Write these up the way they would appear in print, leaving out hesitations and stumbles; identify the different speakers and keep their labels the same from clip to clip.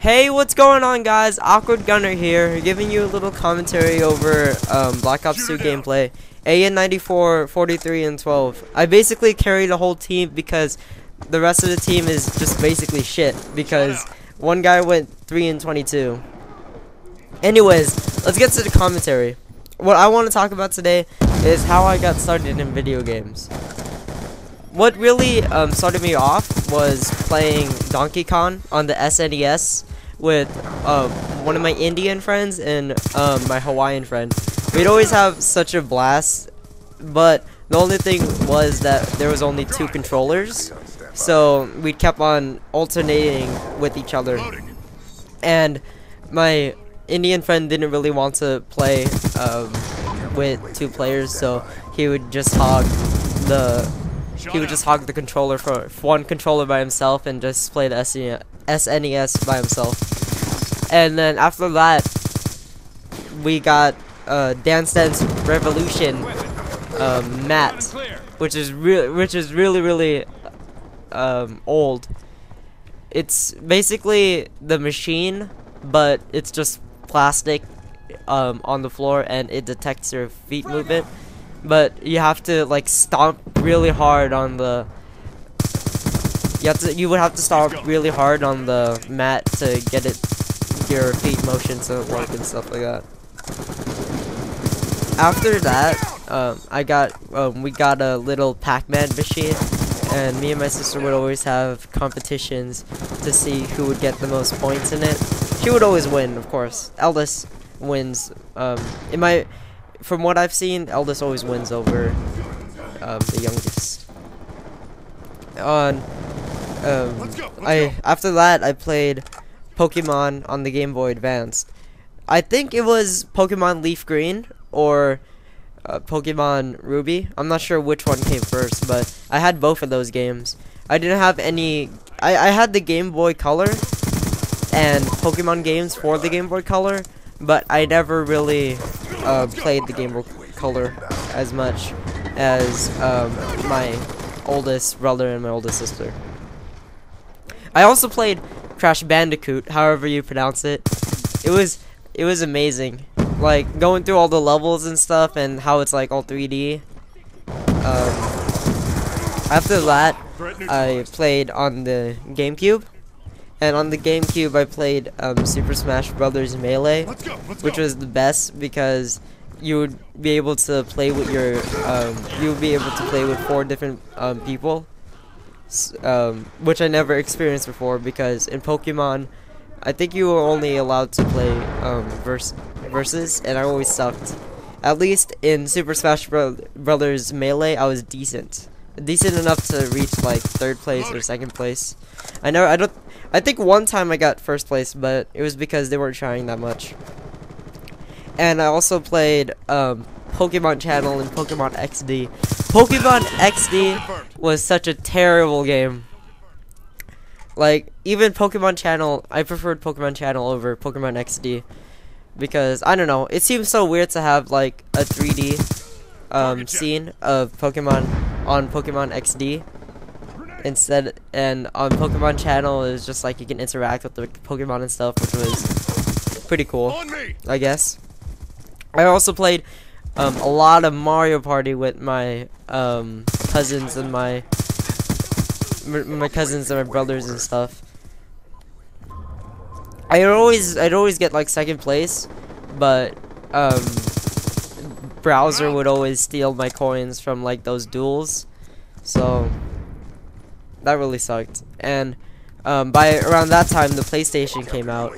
Speaker 1: Hey, what's going on, guys? Awkward Gunner here, giving you a little commentary over Black Ops 2 gameplay. AN 94, 43, and 12. I basically carried the whole team because the rest of the team is just basically shit. Because one guy went 3 and 22. Anyways, let's get to the commentary. What I want to talk about today is how I got started in video games. What really started me off was playing Donkey Kong on the SNES with one of my Indian friends and my Hawaiian friend. We'd always have such a blast, but the only thing was that there was only 2 controllers, so we kept on alternating with each other. And my Indian friend didn't really want to play with 2 players, so he would just hog the controller for one controller by himself and just play the SNES by himself. And then after that, we got Dance Dance Revolution mat, which is really old. It's basically the machine, but it's just plastic on the floor, and it detects your feet movement. But you have to like stomp really hard on the. You would have to stomp really hard on the mat to get your feet motion to work and stuff like that. After that, we got a little Pac-Man machine, and me and my sister would always have competitions to see who would get the most points in it. She would always win, of course. Eldest wins. From what I've seen, eldest always wins over the youngest. After that, I played Pokemon on the Game Boy Advance. I think it was Pokemon Leaf Green or Pokemon Ruby. I'm not sure which one came first, but I had both of those games. I didn't have any. I had the Game Boy Color and Pokemon games for the Game Boy Color, but I never really played the Game Boy Color as much as my oldest brother and my oldest sister. I also played Crash Bandicoot, however you pronounce it. It was amazing, like going through all the levels and stuff, and how it's like all 3D. After that, I played on the GameCube. And on the GameCube, I played Super Smash Bros. Melee, which was the best because you would be able to play with your, 4 different people, which I never experienced before, because in Pokemon, I think you were only allowed to play versus, and I always sucked. At least in Super Smash Bros. Melee, I was decent enough to reach like 3rd place or 2nd place. I think one time I got 1st place, but it was because they weren't trying that much. And I also played Pokemon Channel and Pokemon XD. Pokemon XD was such a terrible game. Like, even Pokemon Channel, I preferred Pokemon Channel over Pokemon XD. Because, I don't know, it seems so weird to have like a 3D scene of Pokemon on Pokemon XD. Instead, and on Pokemon Channel, it was just like you can interact with the Pokemon and stuff, which was pretty cool, I guess. I also played a lot of Mario Party with my cousins and my brothers and stuff. I'd always get like 2nd place, but Browser would always steal my coins from like those duels, so that really sucked. And by around that time, the PlayStation came out,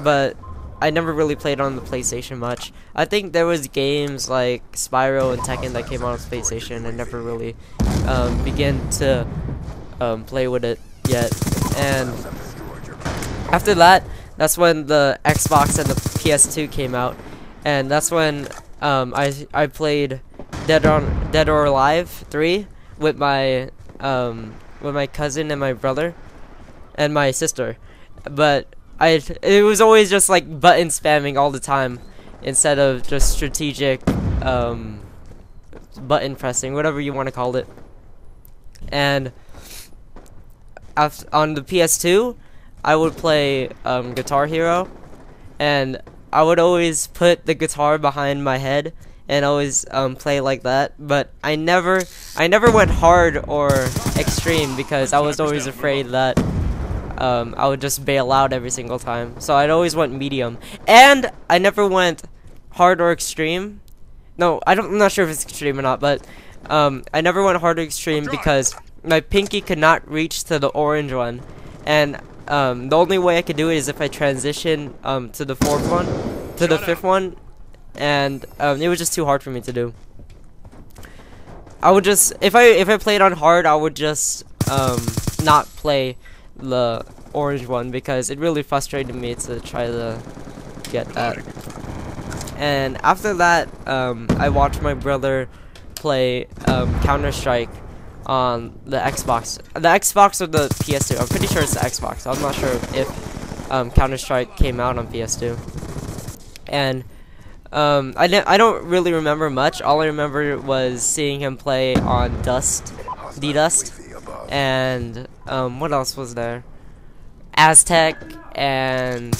Speaker 1: but I never really played on the PlayStation much. I think there was games like Spyro and Tekken that came out on PlayStation, and never really began to play with it yet. And after that, that's when the Xbox and the PS2 came out, and that's when I played Dead or Alive 3 with my cousin and my brother and my sister. But it was always just like button spamming all the time instead of just strategic button pressing, whatever you want to call it. And on the PS2, I would play Guitar Hero, and I would always put the guitar behind my head and always play like that. But I never went hard or extreme because I was always afraid that I would just bail out every single time. So I'd always went medium, and I never went hard or extreme. No, I'm not sure if it's extreme or not, but I never went hard or extreme because my pinky could not reach to the orange one, and the only way I could do it is if I transition to the fifth one, and it was just too hard for me to do. I would just, if I played on hard, I would just not play the orange one because it really frustrated me to try to get that. And after that, I watched my brother play Counter-Strike on the Xbox. The Xbox or the PS2. I'm pretty sure it's the Xbox. I'm not sure if Counter-Strike came out on PS2. And I don't really remember much. All I remember was seeing him play on D-Dust, and what else was there? Aztec, and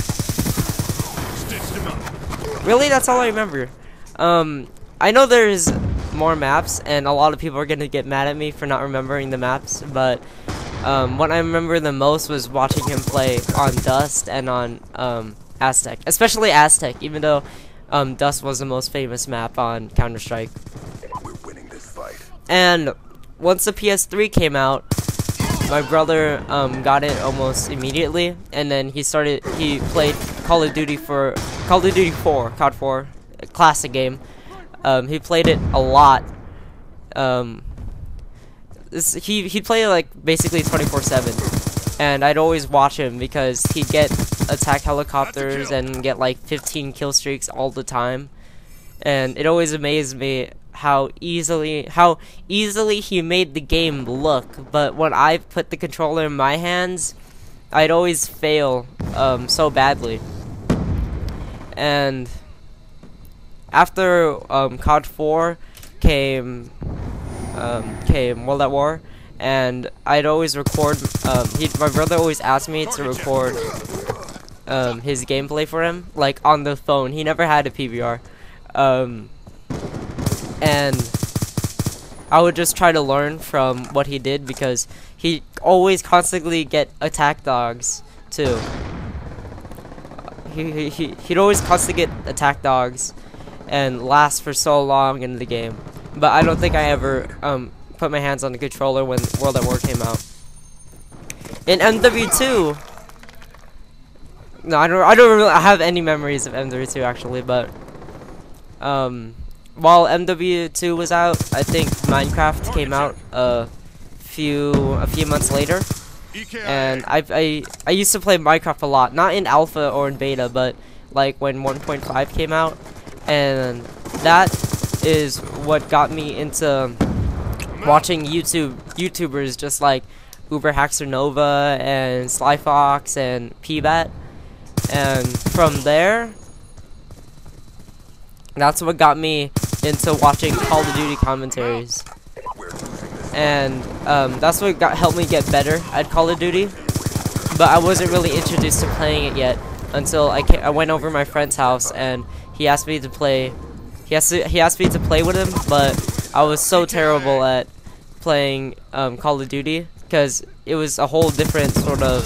Speaker 1: really, that's all I remember. I know there's more maps, and a lot of people are gonna get mad at me for not remembering the maps, but what I remember the most was watching him play on Dust and on Aztec, especially Aztec, even though Dust was the most famous map on Counter-Strike.
Speaker 2: We're winning this fight.
Speaker 1: And once the PS3 came out, my brother got it almost immediately, and then he played Call of Duty 4, COD 4, a classic game. He played it a lot. He'd play it like basically 24/7, and I'd always watch him because he'd get attack helicopters and get like 15 kill streaks all the time, and it always amazed me how easily he made the game look. But when I put the controller in my hands, I'd always fail so badly. And after COD 4 came World at War, and I'd always record. My brother always asked me to record his gameplay for him, like on the phone. He never had a PVR, and I would just try to learn from what he did because he always constantly get attack dogs too. He'd always constantly get attack dogs and last for so long in the game. But I don't think I ever put my hands on the controller when World at War came out. In MW2, no, I don't really have any memories of MW2 actually, but while MW2 was out, I think Minecraft came out a few months later, and I used to play Minecraft a lot, not in alpha or in beta, but like when 1.5 came out, and that is what got me into watching YouTubers just like Uberhaxer Nova and Slyfox and PBat, and from there, that's what got me into watching Call of Duty commentaries, and that's what helped me get better at Call of Duty. But I wasn't really introduced to playing it yet until I went over my friend's house, and he asked me to play. He asked me to play with him, but I was so terrible at playing Call of Duty because it was a whole different sort of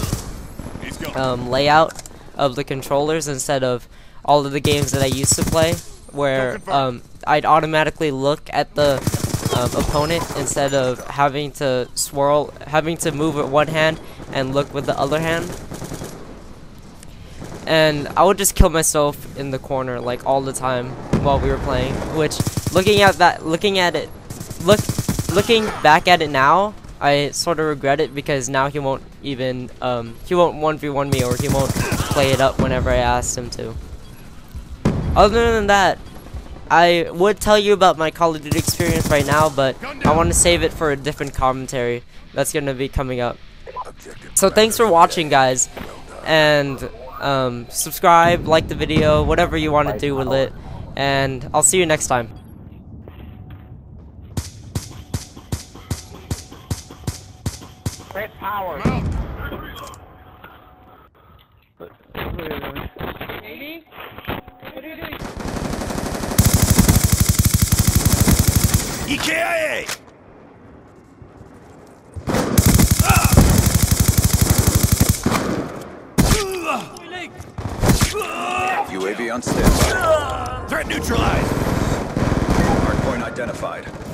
Speaker 1: layout of the controllers instead of all of the games that I used to play, where I'd automatically look at the opponent instead of having to move with one hand and look with the other hand. And I would just kill myself in the corner like all the time while we were playing, which looking back at it now, I sort of regret it because now he won't 1v1 me, or he won't play it up whenever I ask him to. Other than that, I would tell you about my Call of Duty experience right now, but I want to save it for a different commentary that's going to be coming up. So thanks for watching, guys, and subscribe, like the video, whatever you want to do with it, and I'll see you next time.
Speaker 3: Press power. EKIA!
Speaker 2: UAV on standby.
Speaker 3: Threat neutralized!
Speaker 2: Hardpoint identified.